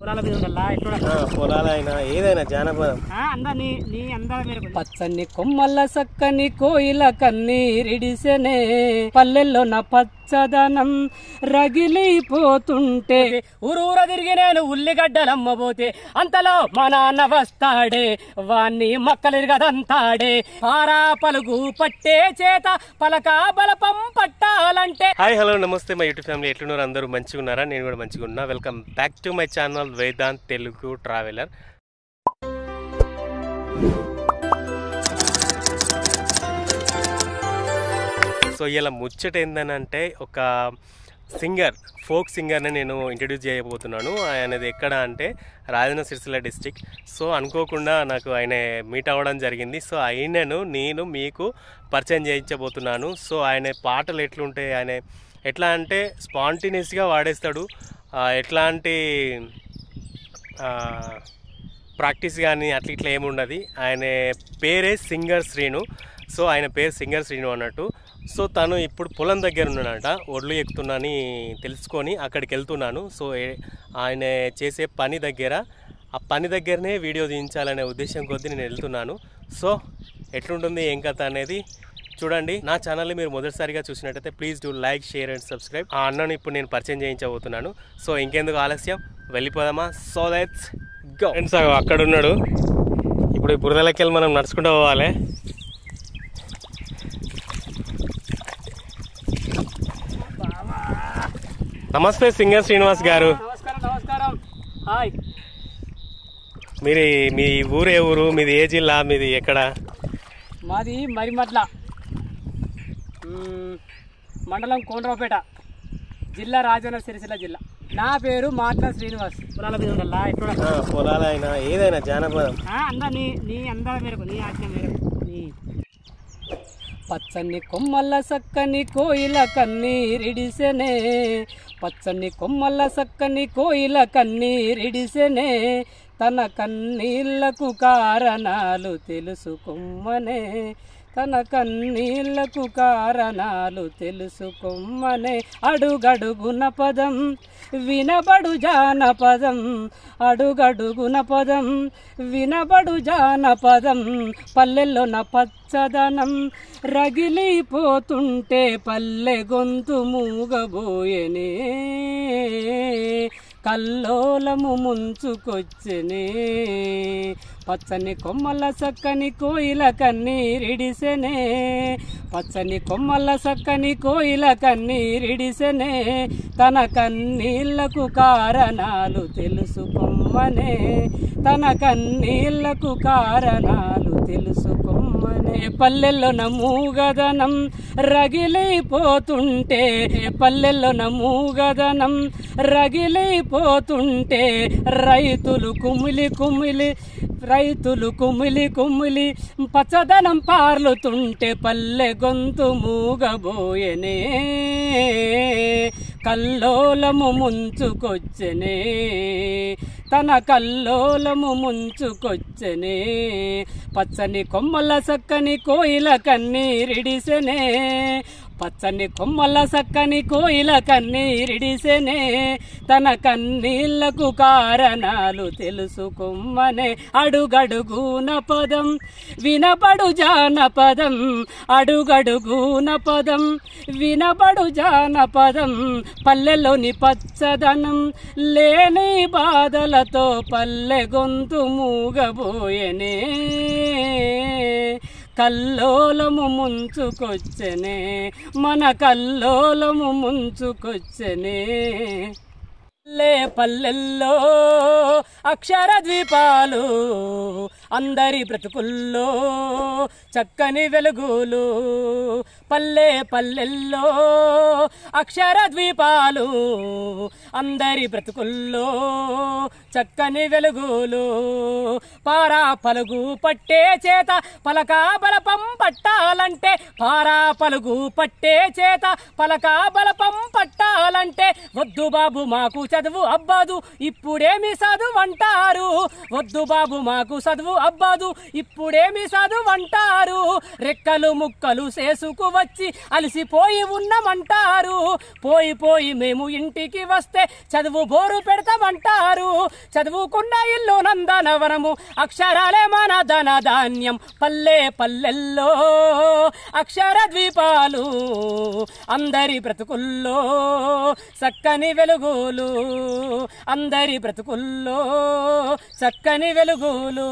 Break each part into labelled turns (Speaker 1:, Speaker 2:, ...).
Speaker 1: పొలాలైనా ఏదైనా జానపదం
Speaker 2: పచ్చని కొమ్మల సక్కని కోయిల కన్నీరిడిసెనే పల్లెల్లో నా పచ్చదనం రగిలిపోతుంటే ఊరూర తిరిగి నేను ఉల్లిగడ్డలమ్మబోతే అంతలో మా నాన్న వస్తాడే వాణ్ణి మక్కలిరగదంతాడే పారా పలుగు పట్టే చేత పలక బలపం పట్టాలంటే.
Speaker 1: హాయ్ హలో నమస్తే మా యూట్యూబ్ ఫ్యామిలీ ఎట్లున్నారు? అందరూ మంచిగా ఉన్నారా? నేను కూడా మంచిగా ఉన్నా. Welcome back to my channel Vedant Telugu traveller. So ఇలా ముచ్చట ఏందనంటే ఒక సింగర్, ఫోక్ సింగర్ని నేను ఇంట్రడ్యూస్ చేయబోతున్నాను. ఆయనది ఎక్కడ అంటే రాజన్న సిరిసిల్ల డిస్ట్రిక్ట్. సో అనుకోకుండా నాకు ఆయన మీట్ అవ్వడం జరిగింది. సో ఆయనను నేను మీకు పరిచయం చేయించబోతున్నాను. సో ఆయన పాటలు ఎట్లుంటాయి, ఆయన ఎట్లా అంటే స్పాంటేనియస్గా వాడేస్తాడు, ఎట్లాంటి ప్రాక్టీస్ కానీ అట్లా ఇట్లా ఏముండదు. ఆయన పేరే సింగర్ శ్రీను. సో ఆయన పేరు సింగర్ శ్రీను అన్నట్టు. సో తను ఇప్పుడు పొలం దగ్గర ఉన్నాడట, ఒడ్లు ఎక్కుతున్నాని తెలుసుకొని అక్కడికి వెళ్తున్నాను. సో ఆయన చేసే పని దగ్గర, ఆ పని దగ్గరనే వీడియో తీయించాలనే ఉద్దేశం కొద్దీ నేను వెళ్తున్నాను. సో ఎట్లుంటుంది ఏం కథ అనేది చూడండి. నా ఛానల్ని మీరు మొదటిసారిగా చూసినట్టయితే please do like, share and subscribe. ఆ అన్నను ఇప్పుడు నేను పరిచయం చేయించబోతున్నాను. సో ఇంకెందుకు ఆలస్యం, వెళ్ళిపోదామా? So let's go. ఫ్రెండ్స్ అక్కడ ఉన్నాడు. ఇప్పుడు ఈ బురదలకి వెళ్ళి మనం నడుచుకుంటూ పోవాలి. నమస్తే సింగర్ శ్రీనివాస్ గారు.
Speaker 2: నమస్కారం. హాయ్.
Speaker 1: మీ ఊరు ఏ ఊరు? మీది ఏ జిల్లా? మీది ఎక్కడ?
Speaker 2: మాది మరిమట్ల, మండలం కోనరావుపేట, జిల్లా రాజన్న సిరిసిల్ల జిల్లా. నా పేరు మాట్ల శ్రీనివాస్.
Speaker 1: పొలాలైనా ఏదైనా జానపదం
Speaker 2: పచ్చని కొమ్మల సక్కని కోయిల కన్నీరిడిసెనే పచ్చని కొమ్మల సక్కని కోయిల కన్నీరిడిసెనే తన కన్నీళ్లకు కారణాలు తెలుసుకొమ్మనే తన కన్నీళ్లకు కారణాలు తెలుసుకొమ్మనే అడుగడుగున పదం వినబడు జానపదం అడుగడుగున పదం వినబడు జానపదం పల్లెల్లో నా పచ్చదనం రగిలిపోతుంటే పల్లె గొంతు మూగబోయెనే కల్లోలము ముంచుకొచ్చెనే పచ్చని కొమ్మల సక్కని కోయిల కన్నీరిడిసెనే పచ్చని కొమ్మల సక్కని కోయిల కన్నీరిడిసెనే తన కన్నీళ్లకు కారణాలు తెలుసుకొమ్మనే తన కన్నీళ్లకు కారణాలు తెలుసుకొమ్మనే పల్లెల్లో నమూగదనం రగిలిపోతుంటే పల్లెల్లో నమూగదనం రగిలిపోతుంటే రైతులు కుమిలి కుమిలి పచ్చదనం పార్లుతుంటే పల్లె గొంతు మూగబోయెనే కల్లోలము ముంచుకొచ్చెనే తన కల్లోలము ముంచుకొచ్చెనే పచ్చని కొమ్మల సక్కని కోయిల కన్నీరిడిసెనే పచ్చని కొమ్మల సక్కని కోయిల కన్నీరిడిసెనే తన కన్నీళ్లకు కారణాలు తెలుసుకొమ్మనే అడుగడుగున పదం వినబడు జానపదం అడుగడుగున పదం వినబడు జానపదం పల్లెలోని పచ్చదనం లేని బాధలతో పల్లె గొంతు మూగబోయెనే కల్లోలము ముంచుకొచ్చెనే మన కల్లోలము ముంచుకొచ్చెనే పల్లెల్లో అక్షర ద్వీపాలు అందరి బ్రతుకుల్లో చక్కని వెలుగులు పల్లెల్లో అక్షర ద్వీపాలు అందరి బ్రతుకుల్లో చక్కని వెలుగులు పారా పలుగు పట్టే చేత పలక బలపం పట్టాలంటే పారా పలుగు పట్టే చేత పలక బలపం పట్టాలంటే వద్దు బాబు మాకు చదువు అబ్బాదు ఇప్పుడేమి చదువు అంటారు వద్దు బాబు మాకు చదువు అబ్బాదు ఇప్పుడేమి చదువు అంటారు రెక్కలు ముక్కలు చేసుకు వచ్చి అలసిపోయి ఉన్నామంటారు పోయి పోయి మేము ఇంటికి వస్తే చదువు బోరు పెడతామంటారు చదువుకున్న ఇల్లు నందనవనము అక్షరాలే మన ధన ధాన్యం పల్లె పల్లెల్లో అక్షర ద్వీపాలు అందరి బ్రతుకుల్లో చక్కని వెలుగులు అందరి బ్రతుకుల్లో చక్కని వెలుగులు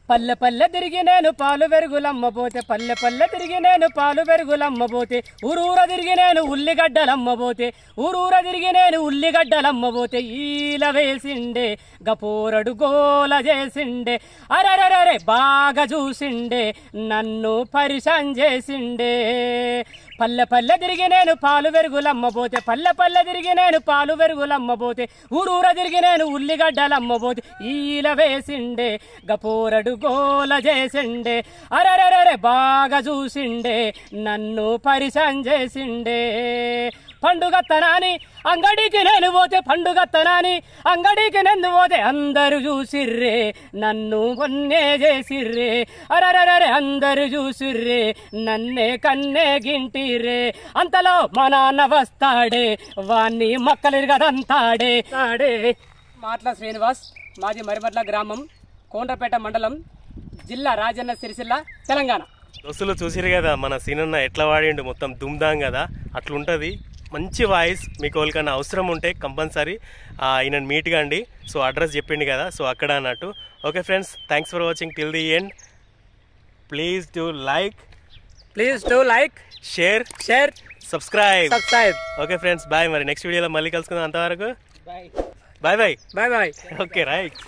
Speaker 2: పల్లె పల్లె తిరిగి నేను పాలు వెరుగులమ్మబోతే పల్లె పల్లె తిరిగి నేను పాలు వెరుగులమ్మబోతే ఊరూర తిరిగి నేను ఉల్లిగడ్డలమ్మబోతే ఊరూర తిరిగి నేను ఉల్లిగడ్డలమ్మబోతే ఈల వేసిండే గపోరడు గోల చేసిండే అరెరెరెరే బాగా చూసిండే నన్ను పరిశాన్ చేసిండే పల్లె పల్లె తిరిగి నేను పాలు వెరుగులమ్మబోతే పల్లె పల్లె తిరిగి నేను పాలు వెరుగులమ్మబోతే ఊరూర తిరిగి నేను ఉల్లిగడ్డలమ్మబోతే ఈల వేసిండే గపోరడు గోల చేసిండే అరెరెరెరే బాగా చూసిండే నన్ను పరిశాన్ చేసిండే పండుగత్తనాని అంగడికి నేను పోతే పండుగత్తనాని అంగడికి నేను పోతే అందరూ చూసిర్రే నన్ను కొన్నే చేసిర్రే అరరరే అందరూ చూసిర్రే నన్నే కన్నే గింటిర్రే అంతలో మా నాన్న వస్తాడే వాణ్ణి మక్కలిరగదంతాడే మాట్ల శ్రీనివాస్ మాది మరిమట్ల గ్రామం కోండ్రపేట మండలం జిల్లా రాజన్న సిరిసిల్ల తెలంగాణ
Speaker 1: దోస్తులు చూసిరు కదా మన సీనన్న ఎట్లా వాడిండు మొత్తం దుమ్దాం కదా అట్లుంటుంది మంచి వాయిస్ మీకు ఎవరికైనా అవసరం ఉంటే కంపల్సరీ ఈయన మీట్ కండి సో అడ్రస్ చెప్పిండు కదా సో అక్కడ అన్నట్టు okay friends thanks for watching till the end please do like share subscribe okay friends bye మరి నెక్స్ట్ వీడియోలో మళ్ళీ కలుసుకుందాం అంతవరకు బాయ్ ఓకే రైట్